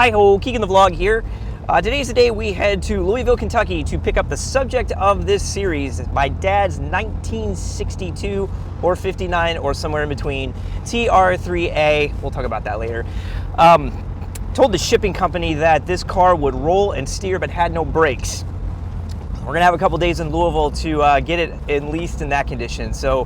Hi-ho, Keegan the Vlog here. Today's the day we head to Louisville, Kentucky to pick up the subject of this series, my dad's 1962 or 59 or somewhere in between TR3A. We'll talk about that later. Told the shipping company that this car would roll and steer but had no brakes. We're gonna have a couple days in Louisville to get it at least in that condition. So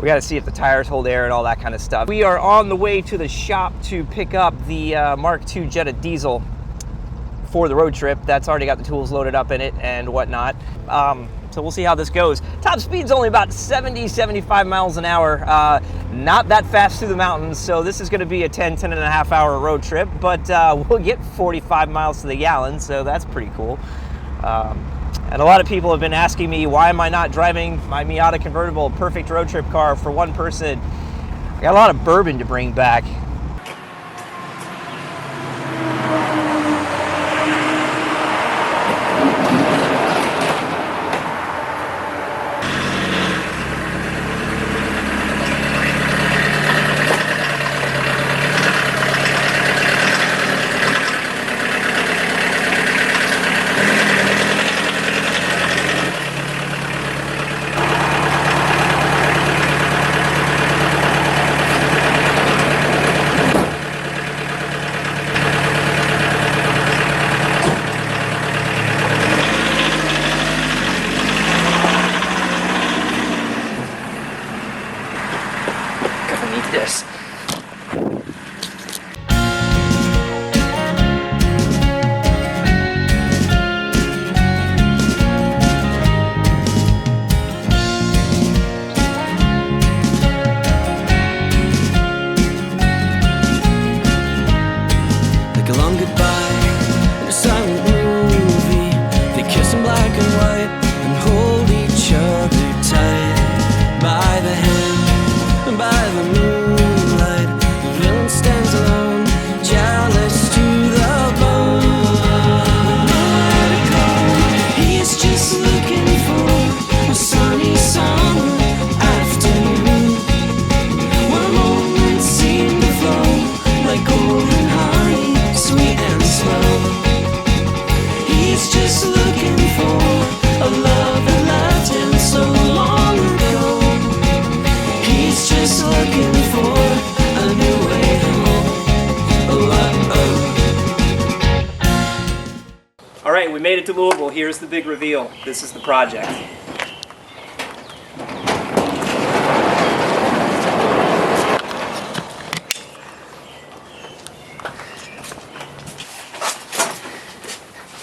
we got to see if the tires hold air and all that kind of stuff. We are on the way to the shop to pick up the Mark II Jetta diesel for the road trip. That's already got the tools loaded up in it and whatnot. So we'll see how this goes. Top speed's only about 70-75 miles an hour. Not that fast through the mountains, so this is going to be a 10 and a half hour road trip, but we'll get 45 miles to the gallon, so that's pretty cool. And a lot of people have been asking me, why am I not driving my Miata convertible, perfect road trip car for one person? I got a lot of bourbon to bring back. This. Like a long goodbye in a silent movie. They kiss in black and white and hold each other tight by the hand and by the moonlight. The villain stands alone, jealous to the bone. With nowhere to go, he's just looking for a sunny summer afternoon, where moments seem to flow like golden honey, sweet and slow. He's just looking for a love that left him so long ago. He's just looking for a new way home. All right, we made it to Louisville. Here's the big reveal. This is the project.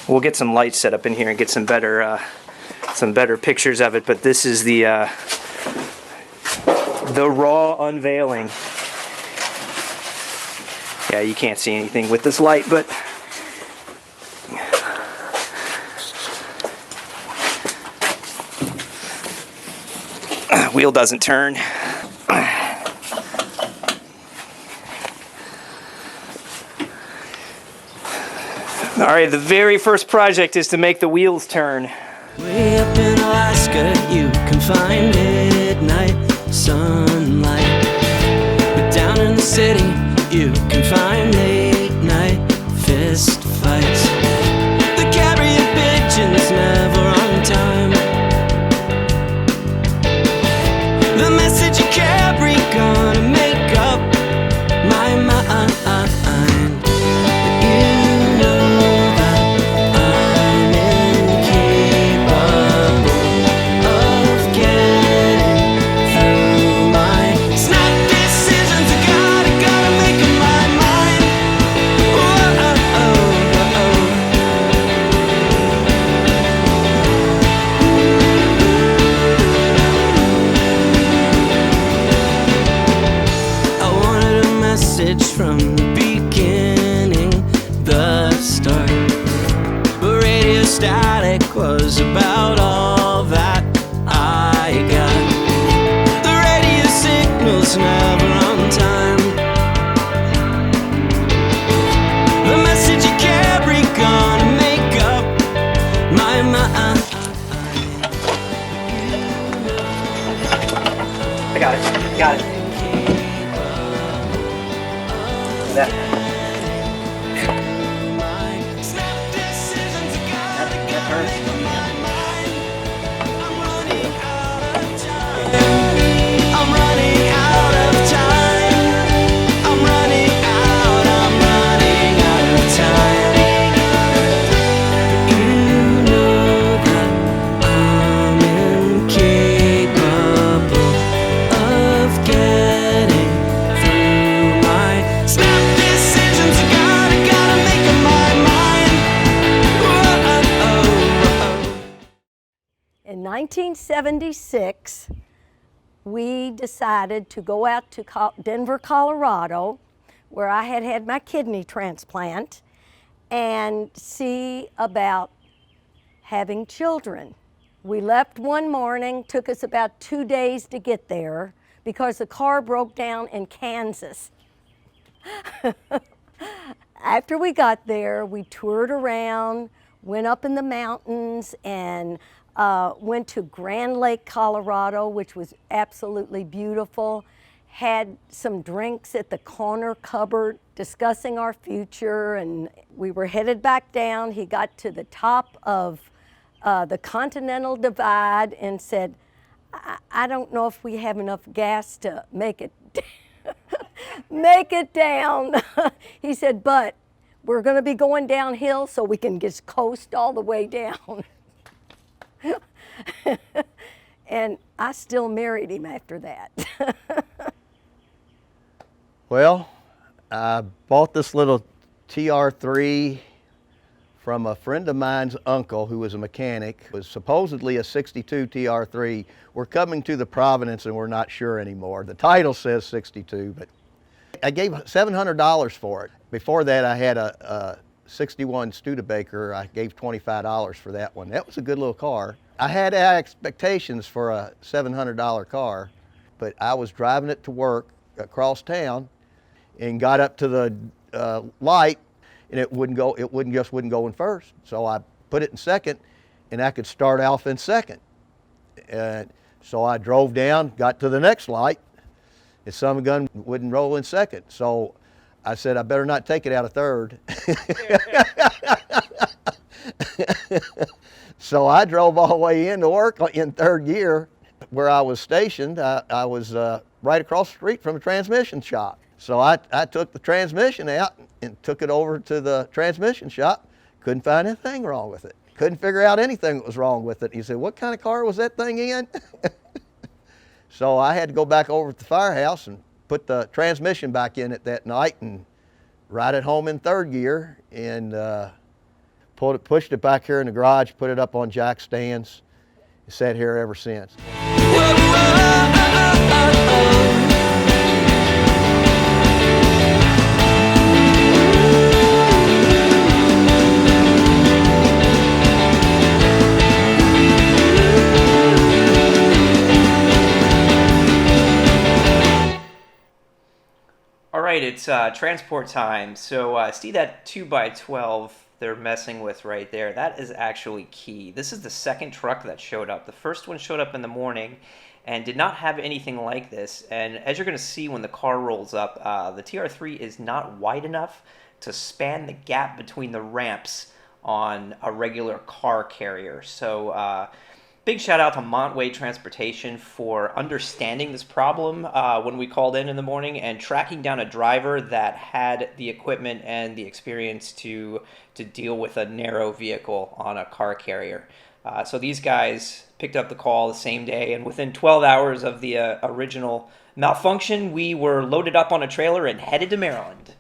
We'll get some lights set up in here and get some better pictures of it. But this is the raw unveiling. Yeah, you can't see anything with this light, but wheel doesn't turn. All right, the very first project is to make the wheels turn. Way up in Alaska, you can find midnight sunlight. But down in the city, you can find late night fist fights. The carrier pigeons never on time. The message you carry gonna make up my mind. From the beginning, the start. But radio static was about all that I got. The radio signal's never on time. The message you carry gonna make up my mind. I got it. Got it. That. In 1976, we decided to go out to Denver, Colorado, where I had had my kidney transplant, and see about having children. We left one morning, took us about 2 days to get there because the car broke down in Kansas. After we got there, we toured around, went up in the mountains, and went to Grand Lake, Colorado, which was absolutely beautiful. Had some drinks at the corner cupboard discussing our future, and we were headed back down. He got to the top of the Continental Divide and said, I don't know if we have enough gas to make it make it down. He said, but we're going to be going downhill so we can just coast all the way down. And I still married him after that. Well, I bought this little TR3 from a friend of mine's uncle who was a mechanic. It was supposedly a 62 TR3. We're coming to the Providence and we're not sure anymore. The title says 62, but I gave $700 for it. Before that, I had a 61 Studebaker. I gave $25 for that one. That was a good little car. I had high expectations for a $700 car, but I was driving it to work across town and got up to the light, and it wouldn't go in first. So I put it in second, and I could start off in second. And so I drove down, got to the next light, and some gun wouldn't roll in second. So I said, I better not take it out of third. So I drove all the way into work in third gear. Where I was stationed, I was right across the street from a transmission shop. So I took the transmission out and took it over to the transmission shop. Couldn't find anything wrong with it. Couldn't figure out anything that was wrong with it. He said, what kind of car was that thing in? So I had to go back over to the firehouse and put the transmission back in it that night and ride it home in third gear, and pushed it back here in the garage, put it up on jack stands, and sat here ever since. All right, it's transport time. So see that 2x12 they're messing with right there? That is actually key. This is the second truck that showed up. The first one showed up in the morning and did not have anything like this. And as you're going to see when the car rolls up, the TR3 is not wide enough to span the gap between the ramps on a regular car carrier. So big shout out to Montway Transportation for understanding this problem when we called in the morning and tracking down a driver that had the equipment and the experience to deal with a narrow vehicle on a car carrier. So these guys picked up the call the same day, and within 12 hours of the original malfunction, we were loaded up on a trailer and headed to Maryland.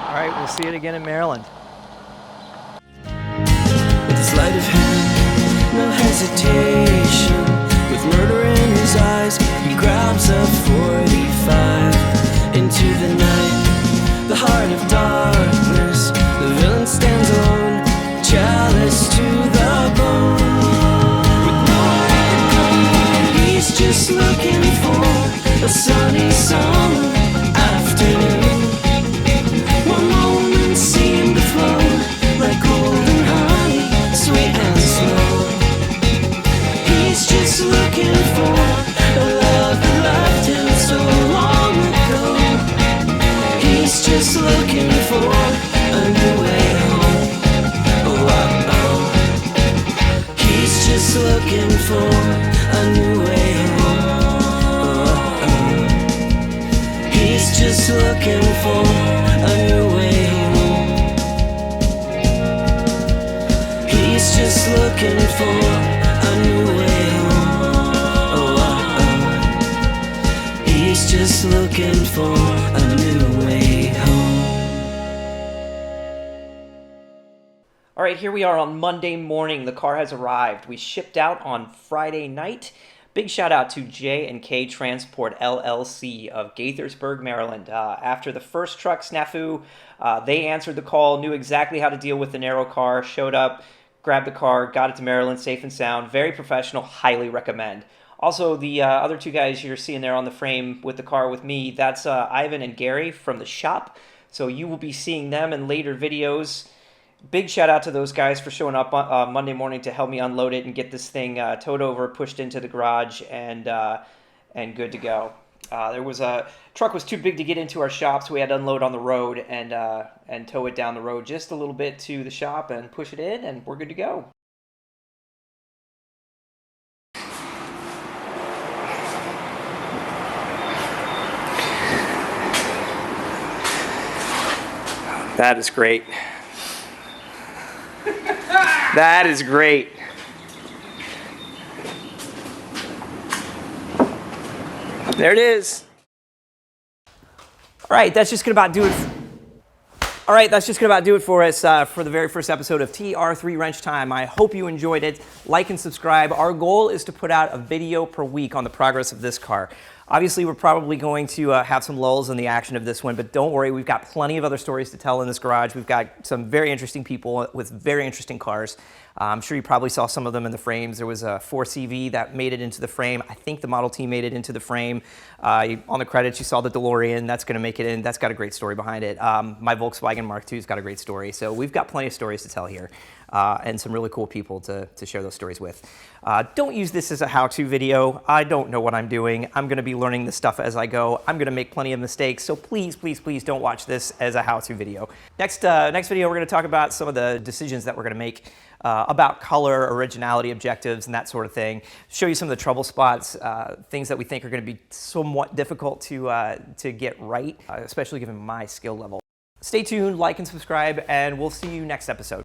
All right, we'll see it again in Maryland. With a sleight of hand, no hesitation. With murder in his eyes, he grabs a 45. Into the night, the heart of darkness, the villain stands alone, chalice to the bone. With nowhere to go, he's just looking for a sunny summer afternoon. One moment seemed to flow like golden honey, sweet and slow. He's just looking for a love that loved him so long ago. He's just looking for a new way home. Oh, oh, oh. He's just looking for a new way home. Oh, oh. All right, here we are on Monday morning. The car has arrived. We shipped out on Friday night. Big shout out to J&K Transport LLC of Gaithersburg, Maryland. After the first truck snafu, they answered the call, knew exactly how to deal with the narrow car, showed up, grabbed the car, got it to Maryland safe and sound. Very professional, highly recommend. Also, the other two guys you're seeing there on the frame with the car with me, that's Ivan and Gary from the shop. So you will be seeing them in later videos. Big shout out to those guys for showing up Monday morning to help me unload it and get this thing towed over, pushed into the garage, and good to go. There was a truck was too big to get into our shop, so we had to unload on the road and tow it down the road just a little bit to the shop and push it in, and we're good to go. That is great. That is great. There it is. All right, that's just gonna about do it. All right, that's just gonna about do it for us for the very first episode of TR3 Wrench Time. I hope you enjoyed it. Like and subscribe. Our goal is to put out a video per week on the progress of this car. Obviously, we're probably going to have some lulls in the action of this one, but don't worry, we've got plenty of other stories to tell in this garage. We've got some very interesting people with very interesting cars. I'm sure you probably saw some of them in the frames. There was a 4CV that made it into the frame. I think the Model T made it into the frame. On the credits, you saw the DeLorean. That's going to make it in. That's got a great story behind it. My Volkswagen Mark II's got a great story. So we've got plenty of stories to tell here and some really cool people to share those stories with. Don't use this as a how-to video. I don't know what I'm doing. I'm going to be learning this stuff as I go. I'm going to make plenty of mistakes. So please, please, please don't watch this as a how-to video. Next video, we're going to talk about some of the decisions that we're going to make about color, originality, objectives, and that sort of thing. Show you some of the trouble spots, things that we think are going to be somewhat difficult to get right, especially given my skill level. Stay tuned, like and subscribe, and we'll see you next episode.